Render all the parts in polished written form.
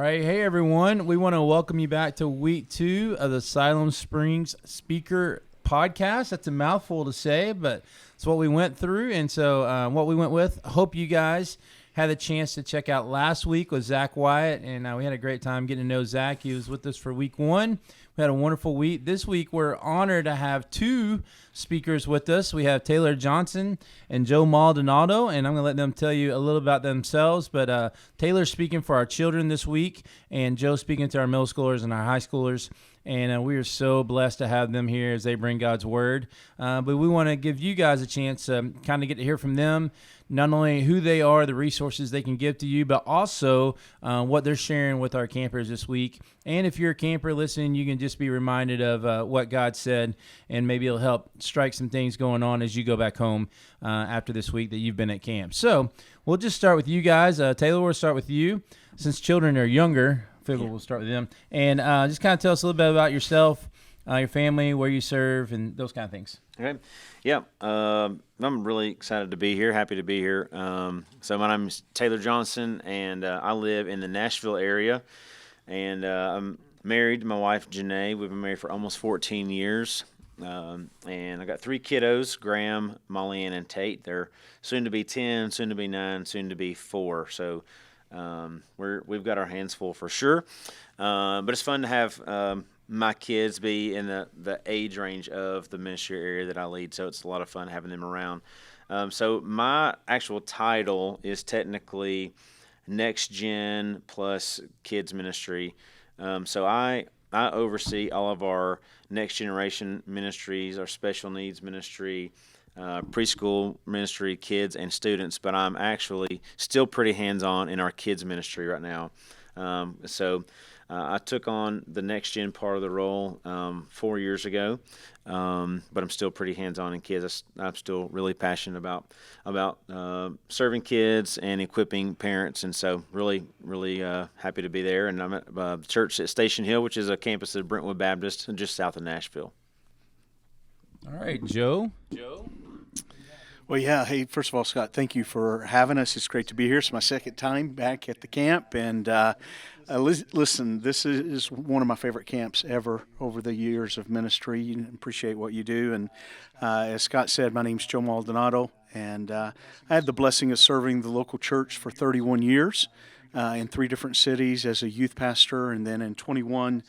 right. Hey, everyone. We want to welcome you back to week 2 of the Siloam Springs Speaker Podcast. That's a mouthful to say, but it's what we went through. And so what we went with, hope you guys had a chance to check out last week with Zach Wyatt. And we had a great time getting to know Zach. He was with us for week 1. We had a wonderful week. This week, we're honored to have 2 speakers with us. We have Taylor Johnson and Joe Maldonado, and I'm going to let them tell you a little about themselves. But Taylor's speaking for our children this week, and Joe's speaking to our middle schoolers and our high schoolers. And we are so blessed to have them here as they bring God's word. But we want to give you guys a chance to kind of get to hear from them, not only who they are, the resources they can give to you, but also what they're sharing with our campers this week. And if you're a camper listening, you can just be reminded of what God said, and maybe it'll help strike some things going on as you go back home after this week that you've been at camp. So we'll just start with you guys. Taylor, we'll start with you. Since children are younger, I figure we'll start with them. And just kind of tell us a little bit about yourself, your family, where you serve, and those kind of things. Okay. Yeah. I'm really excited to be here, happy to be here. So my name is Taylor Johnson, and I live in the Nashville area. And I'm married to my wife, Janae. We've been married for almost 14 years. And I got 3 kiddos, Graham, Molly Ann, and Tate. They're soon to be 10, soon to be 9, soon to be 4. So we've got our hands full for sure. But it's fun to have my kids be in the age range of the ministry area that I lead, so it's a lot of fun having them around. So my actual title is technically Next Gen plus Kids Ministry. So I oversee all of our next generation ministries, our special needs ministry, preschool ministry, kids and students, but I'm actually still pretty hands-on in our kids ministry right now. I took on the next gen part of the role 4 years ago, but I'm still pretty hands-on in kids. I'm still really passionate about serving kids and equipping parents, and so really happy to be there. And I'm at church at Station Hill, which is a campus of Brentwood Baptist, just south of Nashville. All right, Joe. Well, yeah. Hey, first of all, Scott, thank you for having us. It's great to be here. It's my second time back at the camp. And listen, this is one of my favorite camps ever over the years of ministry. And appreciate what you do. And as Scott said, my name's Joe Maldonado. And I had the blessing of serving the local church for 31 years in 3 different cities as a youth pastor. And then in 21,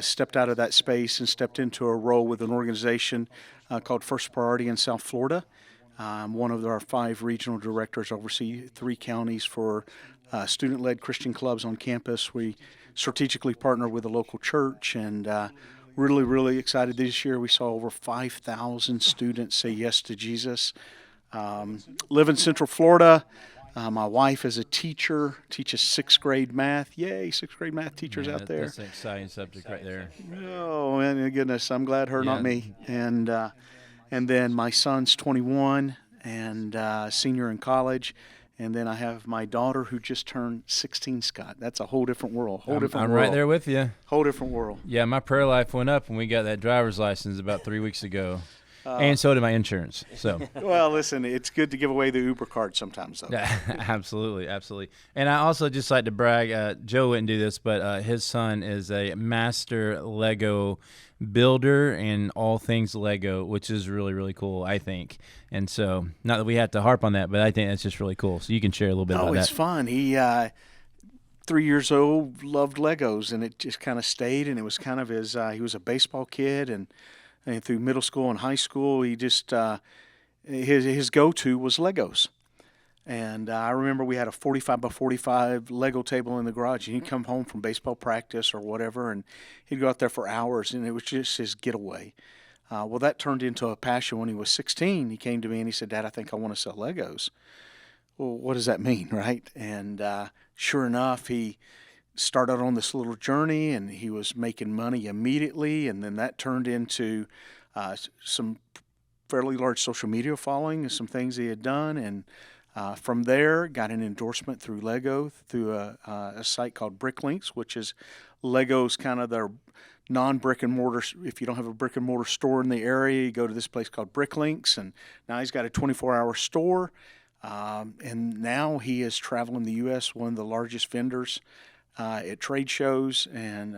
stepped out of that space and stepped into a role with an organization called First Priority in South Florida. I'm one of our 5 regional directors, oversee 3 counties for student-led Christian clubs on campus. We strategically partner with a local church, and really excited this year. We saw over 5,000 students say yes to Jesus. Live in Central Florida. My wife is a teacher, teaches 6th grade math. Yay, 6th grade math teachers out there. That's an exciting subject right there. Oh, my goodness, I'm glad her, not me. And then my son's 21 and senior in college. And then I have my daughter who just turned 16, Scott. That's a whole different world. I'm right there with you. Whole different world. Yeah, my prayer life went up when we got that driver's license about 3 weeks ago. And so did my insurance. So. Well, listen, it's good to give away the Uber card sometimes, though. Yeah, absolutely. And I also just like to brag, Joe wouldn't do this, but his son is a master Lego builder and all things Lego, which is really cool, I think. And so, not that we have to harp on that, but I think that's just really cool. So you can share a little bit about that. Oh, it's fun. He 3 years old, loved Legos, and it just kind of stayed, and it was kind of his, he was a baseball kid, and through middle school and high school, he just, his go-to was Legos. And I remember we had a 45 by 45 Lego table in the garage, and he'd come home from baseball practice or whatever, and he'd go out there for hours, and it was just his getaway. Well, that turned into a passion when he was 16. He came to me and he said, "Dad, I think I want to sell Legos." Well, what does that mean, right? And sure enough, he started on this little journey, and he was making money immediately, and then that turned into some fairly large social media following and some things he had done, and from there, got an endorsement through Lego, through a site called Bricklinks, which is Lego's kind of their non-brick and mortar. If you don't have a brick and mortar store in the area, you go to this place called Bricklinks, and now he's got a 24-hour store. And now he is traveling the U.S., one of the largest vendors at trade shows, and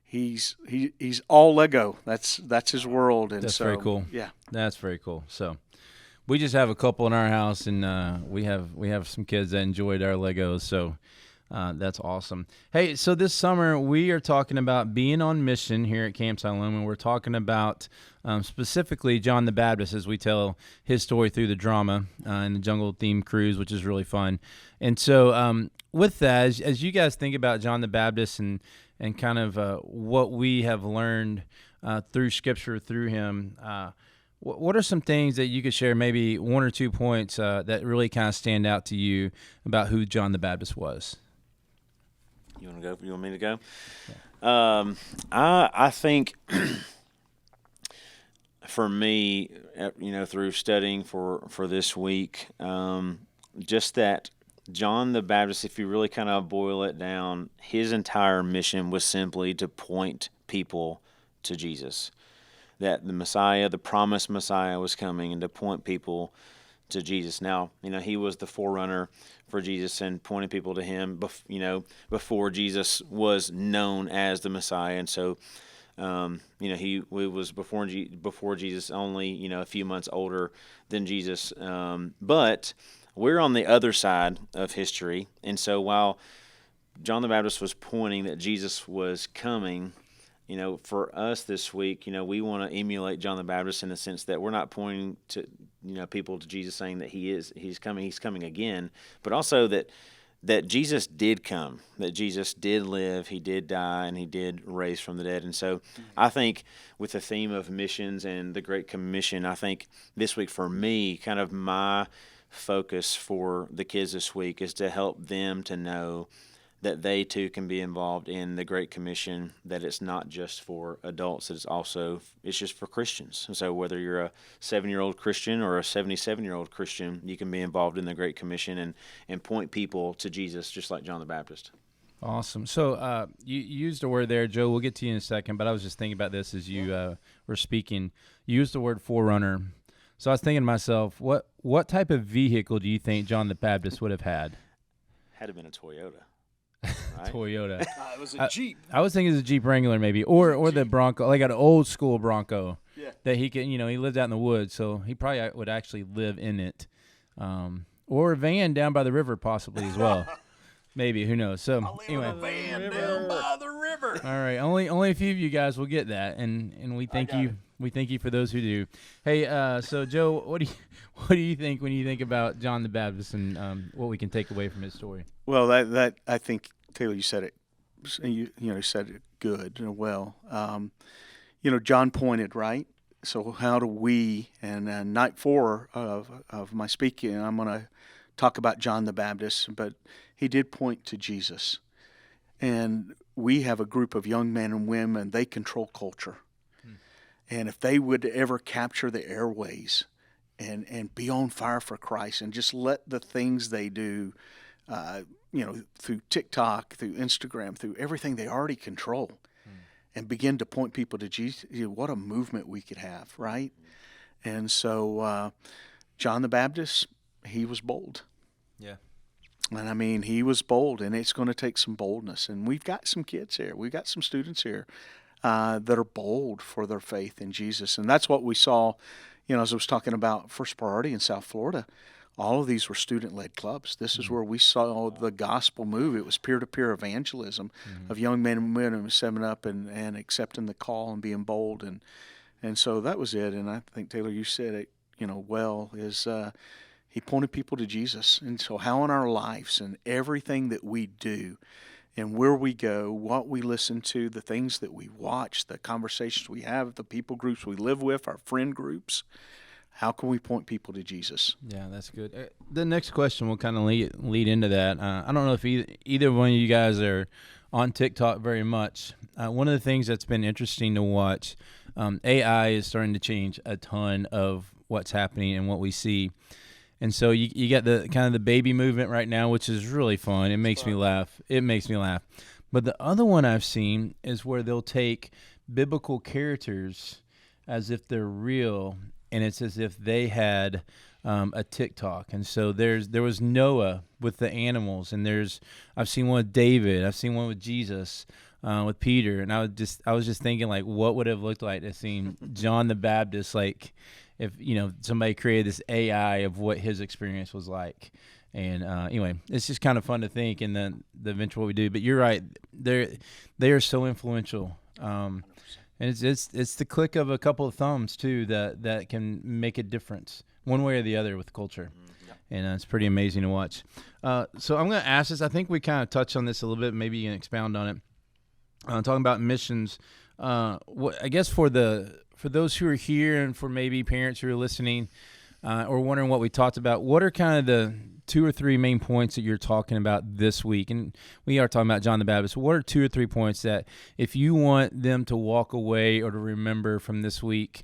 he's all Lego. That's his world. And That's so, very cool. Yeah, That's very cool. So we just have a couple in our house, and we have some kids that enjoyed our Legos. So that's awesome. Hey, so this summer we are talking about being on mission here at Camp Siloam, and we're talking about specifically John the Baptist as we tell his story through the drama and the jungle theme cruise, which is really fun. And so with that, as you guys think about John the Baptist and kind of what we have learned through Scripture through him, what are some things that you could share, maybe 1 or 2 points that really kind of stand out to you about who John the Baptist was? You want to go? You want me to go? Yeah. I think for me, through studying for this week, just that John the Baptist, if you really kind of boil it down, his entire mission was simply to point people to Jesus. That the Messiah, the promised Messiah, was coming, and to point people to Jesus. Now, he was the forerunner for Jesus and pointing people to him, before Jesus was known as the Messiah. And so, he was before Jesus, only, a few months older than Jesus. But we're on the other side of history. And so while John the Baptist was pointing that Jesus was coming, for us this week, we want to emulate John the Baptist in the sense that we're not pointing to, people to Jesus saying that he's coming again, but also that Jesus did come, that Jesus did live, he did die, and he did raise from the dead. And so I think with the theme of missions and the Great Commission, I think this week for me, kind of my focus for the kids this week is to help them to know that they too can be involved in the Great Commission, that it's not just for adults, it's just for Christians. And so whether you're a 7-year-old Christian or a 77-year-old Christian, you can be involved in the Great Commission and point people to Jesus, just like John the Baptist. Awesome. So you used a word there, Joe. We'll get to you in a second, but I was just thinking about this as you were speaking. You used the word forerunner. So I was thinking to myself, what type of vehicle do you think John the Baptist would have had? Had to have been a Toyota. Right? Toyota. It was a Jeep. I was thinking it was a Jeep Wrangler maybe, or the Bronco, like an old school Bronco. Yeah. That he can, he lived out in the woods, so he probably would actually live in it, or a van down by the river possibly as well. Maybe, who knows? So anyway, a van down by the river. All right, only a few of you guys will get that, and we thank you. We thank you for those who do. Hey, so Joe, what do you think when you think about John the Baptist and what we can take away from his story? Well, that I think, Taylor, you said it. You said it good and well. John pointed, right. So how do we? And night 4 of my speaking, I'm going to talk about John the Baptist, but he did point to Jesus. And we have a group of young men and women. They control culture. And if they would ever capture the airways and be on fire for Christ and just let the things they do, through TikTok, through Instagram, through everything they already control, and begin to point people to Jesus, what a movement we could have, right? And so John the Baptist, he was bold. Yeah. And I mean, he was bold, and it's going to take some boldness. And we've got some kids here. We've got some students here that are bold for their faith in Jesus. And that's what we saw, as I was talking about First Priority in South Florida. All of these were student-led clubs. This is where we saw the gospel move. It was peer-to-peer evangelism of young men and women stepping up and accepting the call and being bold. And so that was it. And I think, Taylor, you said it, well, is he pointed people to Jesus. And so how in our lives and everything that we do and where we go, what we listen to, the things that we watch, the conversations we have, the people groups we live with, our friend groups, how can we point people to Jesus? Yeah, that's good. The next question will kind of lead into that. I don't know if either one of you guys are on TikTok very much. One of the things that's been interesting to watch, AI is starting to change a ton of what's happening and what we see. And so you get the kind of the baby movement right now, which is really fun. It makes me laugh. But the other one I've seen is where they'll take biblical characters as if they're real, and it's as if they had a TikTok, and so there was Noah with the animals, and I've seen one with David, I've seen one with Jesus, with Peter, and I was just thinking, like, what would it have looked like to see John the Baptist, like, if somebody created this AI of what his experience was like. And anyway, it's just kind of fun to think, and then the eventual what we do. But you're right, they are so influential, and it's the click of a couple of thumbs too that can make a difference one way or the other with culture, and it's pretty amazing to watch. So I'm going to ask this. I think we kind of touched on this a little bit. Maybe you can expound on it. Talking about missions, I guess for those who are here, and for maybe parents who are listening, or wondering what we talked about, what are kind of the 2 or 3 main points that you're talking about this week? And we are talking about John the Baptist. What are 2 or 3 points that if you want them to walk away or to remember from this week,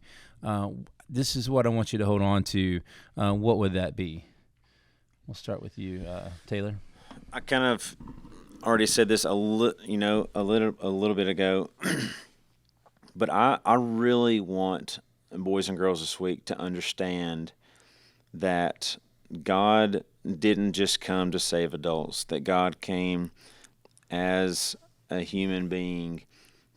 this is what I want you to hold on to, what would that be? We'll start with you, Taylor. I kind of already said this a little bit ago, but I really want boys and girls this week to understand that God didn't just come to save adults, that God came as a human being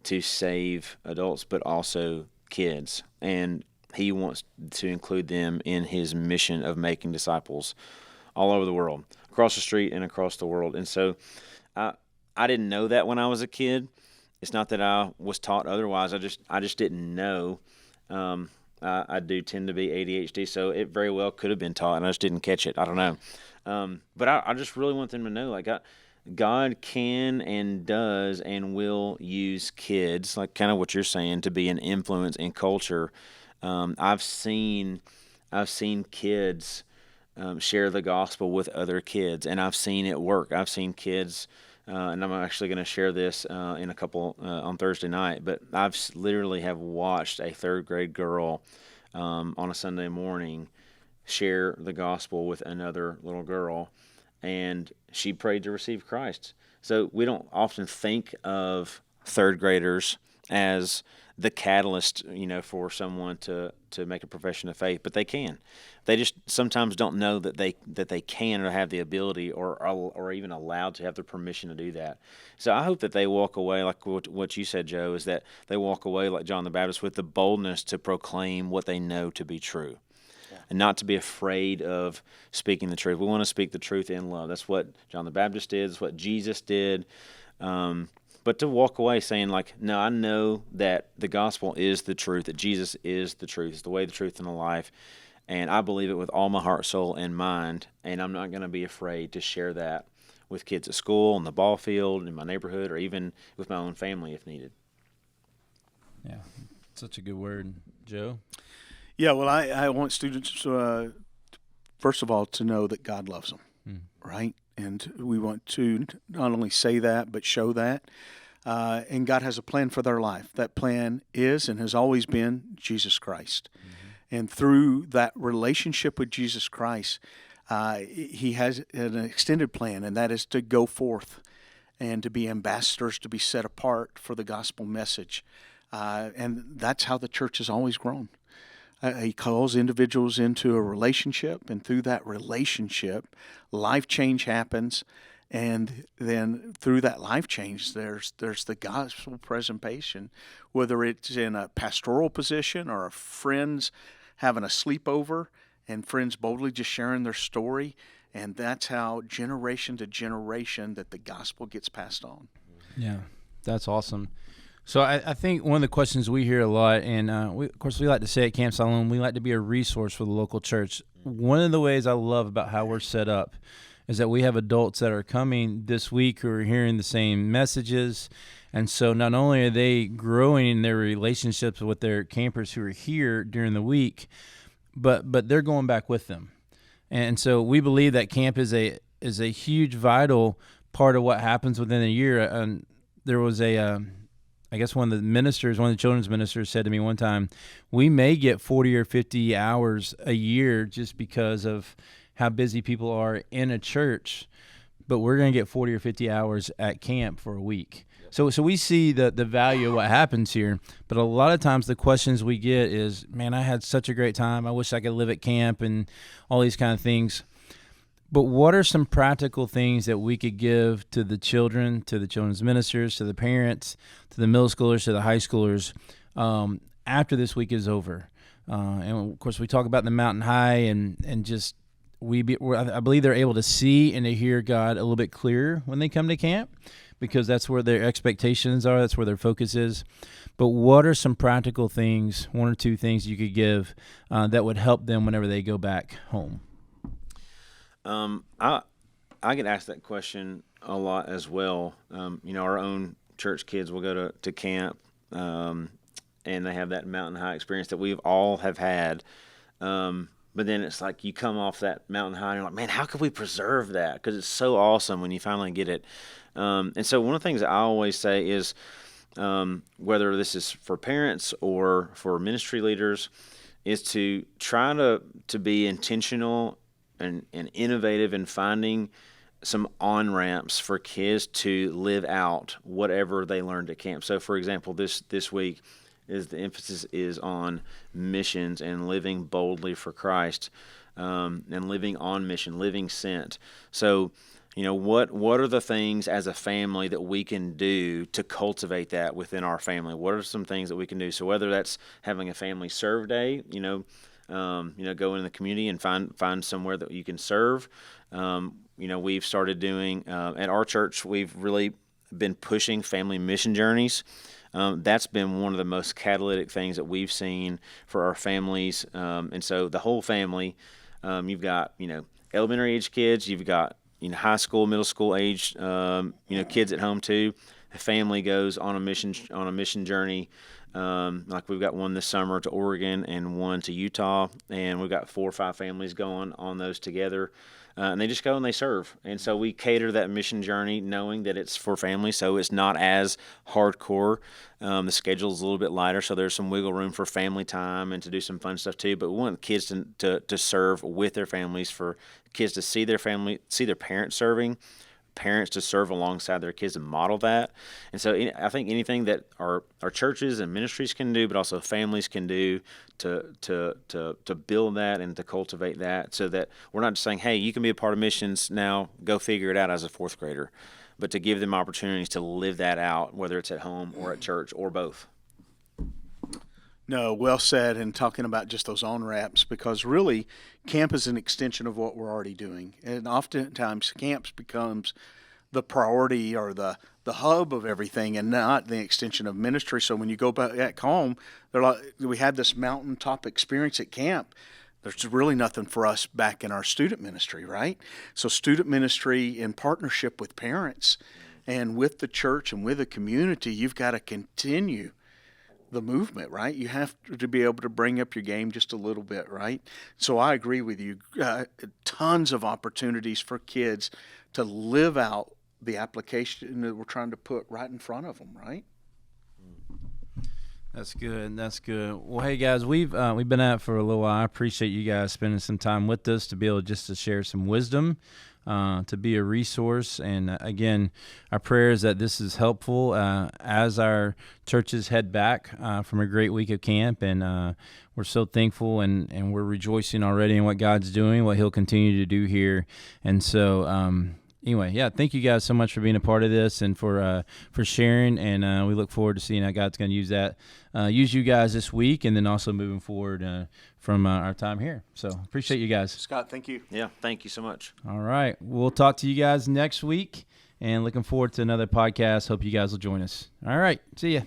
to save adults, but also kids. And he wants to include them in his mission of making disciples all over the world, across the street and across the world. And so I didn't know that when I was a kid. It's not that I was taught otherwise. I just didn't know. I do tend to be ADHD, so it very well could have been taught, and I just didn't catch it. I don't know. But I just really want them to know, like, God can and does and will use kids, like kind of what you're saying, to be an influence in culture. I've seen kids share the gospel with other kids, and I've seen it work. I've seen kids, and I'm actually going to share this in a couple on Thursday night, but I've literally have watched a 3rd grade girl on a Sunday morning share the gospel with another little girl, and she prayed to receive Christ. So we don't often think of 3rd graders as the catalyst, for someone to make a profession of faith, but they can. They just sometimes don't know that they can or have the ability or even allowed to have the permission to do that. So I hope that they walk away, like what you said, Joe, is that they walk away like John the Baptist with the boldness to proclaim what they know to be true. And not to be afraid of speaking the truth. We want to speak the truth in love. That's what John the Baptist did. That's what Jesus did. But to walk away saying, like, no, I know that the gospel is the truth, that Jesus is the truth. It's the way, the truth, and the life. And I believe it with all my heart, soul, and mind. And I'm not going to be afraid to share that with kids at school, on the ball field, in my neighborhood, or even with my own family if needed. Yeah, such a good word. Joe? Yeah, well, I want students, first of all, to know that God loves them, right? And we want to not only say that, but show that. And God has a plan for their life. That plan is and has always been Jesus Christ. Mm-hmm. And through that relationship with Jesus Christ, he has an extended plan, and that is to go forth and to be ambassadors, to be set apart for the gospel message. And that's how the church has always grown. He calls individuals into a relationship, and through that relationship, life change happens. And then through that life change, there's the gospel presentation, whether it's in a pastoral position or a friends having a sleepover and friends boldly just sharing their story. And that's how generation to generation that the gospel gets passed on. Yeah, that's awesome. So I think one of the questions we hear a lot, and of course we like to say at Camp Siloam, we like to be a resource for the local church. One of the ways I love about how we're set up is that we have adults that are coming this week who are hearing the same messages. And so not only are they growing in their relationships with their campers who are here during the week, but they're going back with them. And so we believe that camp is a huge, vital part of what happens within a year. And there was I guess one of the children's ministers said to me one time, we may get 40 or 50 hours a year just because of how busy people are in a church. but we're going to get 40 or 50 hours at camp for a week. So we see the value of what happens here, but a lot of times the questions we get is, man, I had such a great time. I wish I could live at camp and all these kind of things. But what are some practical things that we could give to the children, to the children's ministers, to the parents, to the middle schoolers, to the high schoolers after this week is over? And, of course, we talk about the mountain high and just I believe they're able to see and to hear God a little bit clearer when they come to camp, because that's where their expectations are. That's where their focus is. But what are some practical things, one or two things you could give that would help them whenever they go back home? I get asked that question a lot as well. Our own church kids will go to camp, and they have that mountain high experience that we've all have had. But then it's like you come off that mountain high and you're like, man, how could we preserve that? Because it's so awesome when you finally get it. And so one of the things that I always say is, whether this is for parents or for ministry leaders, is to try to be intentional and innovative in finding some on-ramps for kids to live out whatever they learned at camp. So, for example, this week the emphasis is on missions and living boldly for Christ, and living on mission, living sent. So, what are the things as a family that we can do to cultivate that within our family? What are some things that we can do? So whether that's having a family serve day, go in the community and find somewhere that you can serve. We've started doing at our church. We've really been pushing family mission journeys. That's been one of the most catalytic things that we've seen for our families. And so the whole family, you've got elementary age kids, you've got high school, middle school age, kids at home too. The family goes on a mission journey. Like we've got one this summer to Oregon and one to Utah, and we've got 4 or 5 families going on those together. And they just go and they serve. And so we cater that mission journey knowing that it's for families, so it's not as hardcore. The schedule's a little bit lighter, so there's some wiggle room for family time and to do some fun stuff too. But we want kids to serve with their families, for kids to see their parents serving, parents to serve alongside their kids and model that. And so I think anything that our churches and ministries can do, but also families can do to build that and to cultivate that, so that we're not just saying, hey, you can be a part of missions, now go figure it out as a 4th grader, but to give them opportunities to live that out, whether it's at home or at church or both. No, well said, and talking about just those on-ramps, because really camp is an extension of what we're already doing. And oftentimes camps becomes the priority or the hub of everything and not the extension of ministry. So when you go back home, they're like, we had this mountaintop experience at camp. There's really nothing for us back in our student ministry, right? So student ministry in partnership with parents and with the church and with the community, you've got to continue the movement, right? You have to be able to bring up your game just a little bit, right? So I agree with you. Tons of opportunities for kids to live out the application that we're trying to put right in front of them, right? That's good. That's good. Well, hey guys, we've been at it for a little while. I appreciate you guys spending some time with us to be able just to share some wisdom, to be a resource. And again, our prayer is that this is helpful as our churches head back from a great week of camp. And we're so thankful and we're rejoicing already in what God's doing, what He'll continue to do here. And so, anyway, yeah, thank you guys so much for being a part of this and for sharing. And we look forward to seeing how God's going to use you guys this week, and then also moving forward from our time here. So appreciate you guys. Scott, thank you. Yeah, thank you so much. All right. We'll talk to you guys next week, and looking forward to another podcast. Hope you guys will join us. All right. See ya.